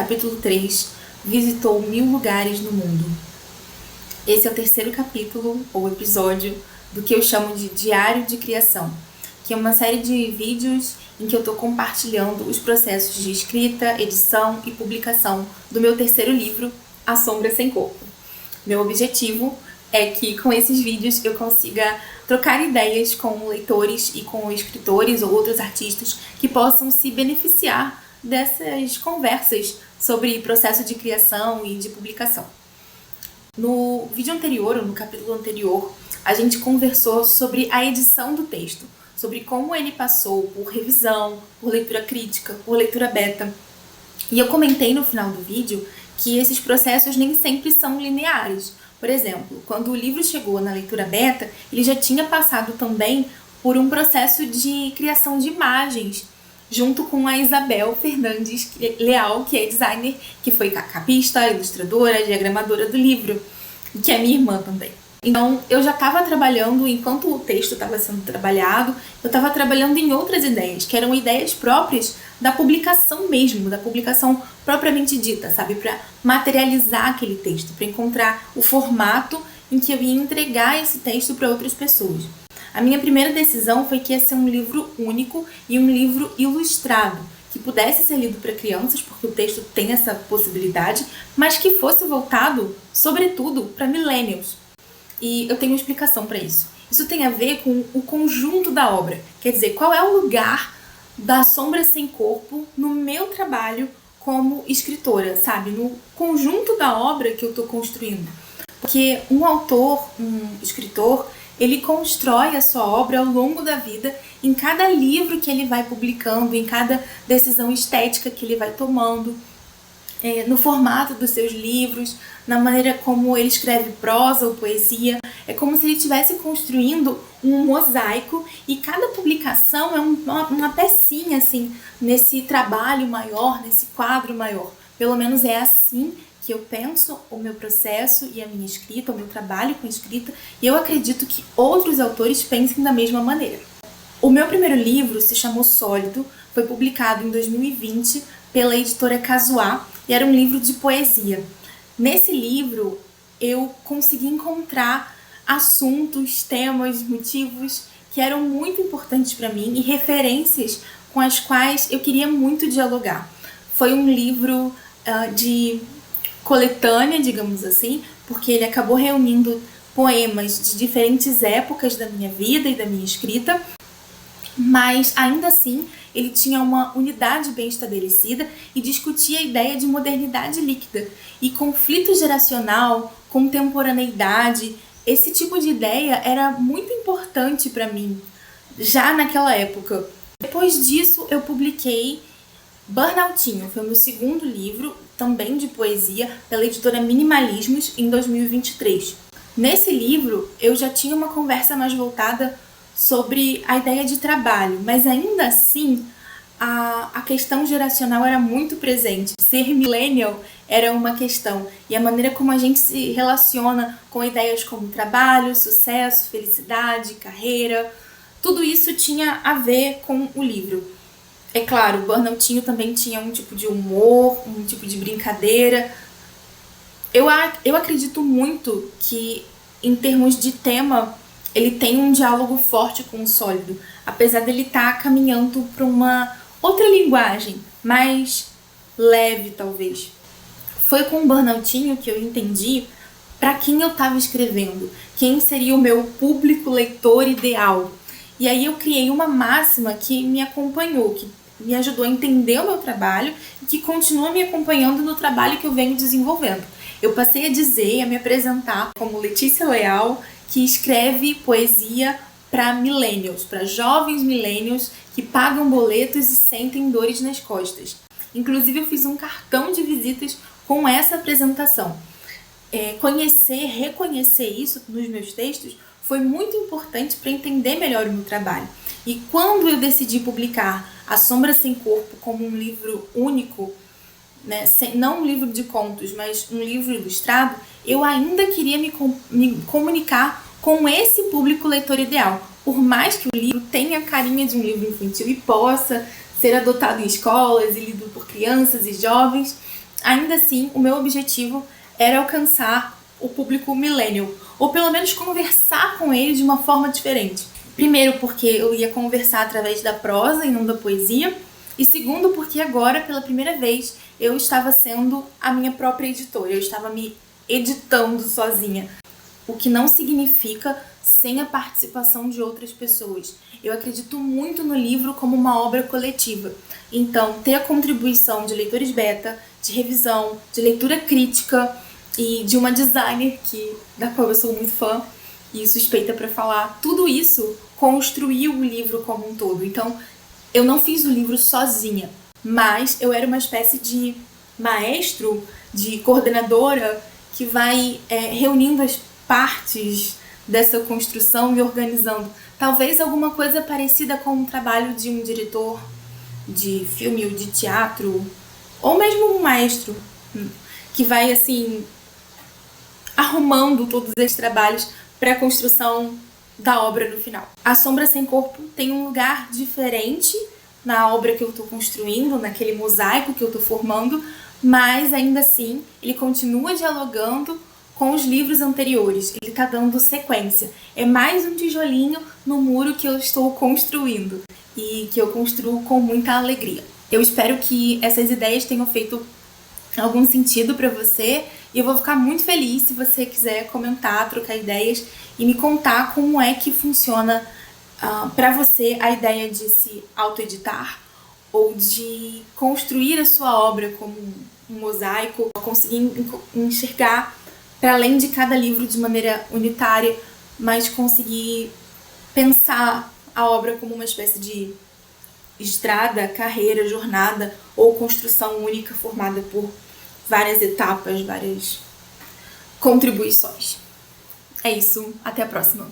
capítulo 3, visitou 1000 lugares no mundo. Esse é o terceiro capítulo, ou episódio, do que eu chamo de Diário de Criação, que é uma série de vídeos em que eu estou compartilhando os processos de escrita, edição e publicação do meu terceiro livro, A Sombra Sem Corpo. Meu objetivo é que com esses vídeos eu consiga trocar ideias com leitores e com escritores ou outros artistas que possam se beneficiar dessas conversas sobre processo de criação e de publicação. No vídeo anterior, ou no capítulo anterior, a gente conversou sobre a edição do texto, sobre como ele passou por revisão, por leitura crítica, por leitura beta. E eu comentei no final do vídeo que esses processos nem sempre são lineares. Por exemplo, quando o livro chegou na leitura beta, ele já tinha passado também por um processo de criação de imagens, junto com a Isabel Fernandes Leal, que é designer, que foi capista, ilustradora, diagramadora do livro, que é minha irmã também. Então, eu já estava trabalhando, enquanto o texto estava sendo trabalhado, eu estava trabalhando em outras ideias, que eram ideias próprias da publicação mesmo, da publicação propriamente dita, sabe? Para materializar aquele texto, para encontrar o formato em que eu ia entregar esse texto para outras pessoas. A minha primeira decisão foi que ia ser um livro único e um livro ilustrado, que pudesse ser lido para crianças, porque o texto tem essa possibilidade, mas que fosse voltado, sobretudo, para millennials. E eu tenho uma explicação para isso. Isso tem a ver com o conjunto da obra. Quer dizer, qual é o lugar da Sombra Sem Corpo no meu trabalho como escritora, sabe? No conjunto da obra que eu estou construindo. Porque um autor, um escritor, ele constrói a sua obra ao longo da vida, em cada livro que ele vai publicando, em cada decisão estética que ele vai tomando, no formato dos seus livros, na maneira como ele escreve prosa ou poesia. É como se ele estivesse construindo um mosaico e cada publicação é uma pecinha assim, nesse trabalho maior, nesse quadro maior. Pelo menos é assim que eu penso o meu processo e a minha escrita, o meu trabalho com escrita, e eu acredito que outros autores pensem da mesma maneira. O meu primeiro livro se chamou Sólido, foi publicado em 2020 pela editora Casuá e era um livro de poesia. Nesse livro eu consegui encontrar assuntos, temas, motivos que eram muito importantes para mim e referências com as quais eu queria muito dialogar. Foi um livro de coletânea, digamos assim, porque ele acabou reunindo poemas de diferentes épocas da minha vida e da minha escrita, mas ainda assim ele tinha uma unidade bem estabelecida e discutia a ideia de modernidade líquida e conflito geracional, contemporaneidade. Esse tipo de ideia era muito importante para mim já naquela época. Depois disso eu publiquei Burnoutinho, foi meu segundo livro, também de poesia, pela editora Minimalismos, em 2023. Nesse livro eu já tinha uma conversa mais voltada sobre a ideia de trabalho, mas ainda assim a questão geracional era muito presente. Ser millennial era uma questão, e a maneira como a gente se relaciona com ideias como trabalho, sucesso, felicidade, carreira, tudo isso tinha a ver com o livro. É claro, o Burnoutinho também tinha um tipo de humor, um tipo de brincadeira. Eu acredito muito que, em termos de tema, ele tem um diálogo forte com o Sólido, apesar dele estar caminhando para uma outra linguagem, mais leve, talvez. Foi com o Burnoutinho que eu entendi para quem eu estava escrevendo, quem seria o meu público leitor ideal. E aí eu criei uma máxima que me acompanhou, que me ajudou a entender o meu trabalho e que continua me acompanhando no trabalho que eu venho desenvolvendo. Eu passei a dizer, a me apresentar como Letícia Leal, que escreve poesia para millennials, para jovens millennials que pagam boletos e sentem dores nas costas. Inclusive eu fiz um cartão de visitas com essa apresentação. Reconhecer isso nos meus textos foi muito importante para entender melhor o meu trabalho. E quando eu decidi publicar A Sombra Sem Corpo como um livro único, né, não um livro de contos, mas um livro ilustrado, eu ainda queria me comunicar com esse público leitor ideal. Por mais que o livro tenha a carinha de um livro infantil e possa ser adotado em escolas e lido por crianças e jovens, Ainda assim, o meu objetivo era alcançar o público millennial, ou pelo menos conversar com ele de uma forma diferente. Primeiro, porque eu ia conversar através da prosa e não da poesia, e segundo, porque agora, pela primeira vez, eu estava sendo a minha própria editora, eu estava me editando sozinha, o que não significa sem a participação de outras pessoas. Eu acredito muito no livro como uma obra coletiva. Então, ter a contribuição de leitores beta, de revisão, de leitura crítica e de uma designer da qual eu sou muito fã e suspeita para falar, tudo isso construiu o livro como um todo. Então, eu não fiz o livro sozinha, mas eu era uma espécie de maestro, de coordenadora que vai reunindo as partes dessa construção e organizando. Talvez alguma coisa parecida com um trabalho de um diretor de filme ou de teatro, ou mesmo um maestro, que vai, assim, arrumando todos esses trabalhos para a construção da obra no final. A Sombra Sem Corpo tem um lugar diferente na obra que eu estou construindo, naquele mosaico que eu estou formando, mas ainda assim ele continua dialogando com os livros anteriores. Ele está dando sequência. É mais um tijolinho no muro que eu estou construindo e que eu construo com muita alegria. Eu espero que essas ideias tenham feito algum sentido para você e eu vou ficar muito feliz se você quiser comentar, trocar ideias e me contar como é que funciona para você a ideia de se autoeditar ou de construir a sua obra como um mosaico, conseguir enxergar para além de cada livro de maneira unitária, mas conseguir pensar a obra como uma espécie de estrada, carreira, jornada ou construção única formada por várias etapas, várias contribuições. É isso, até a próxima!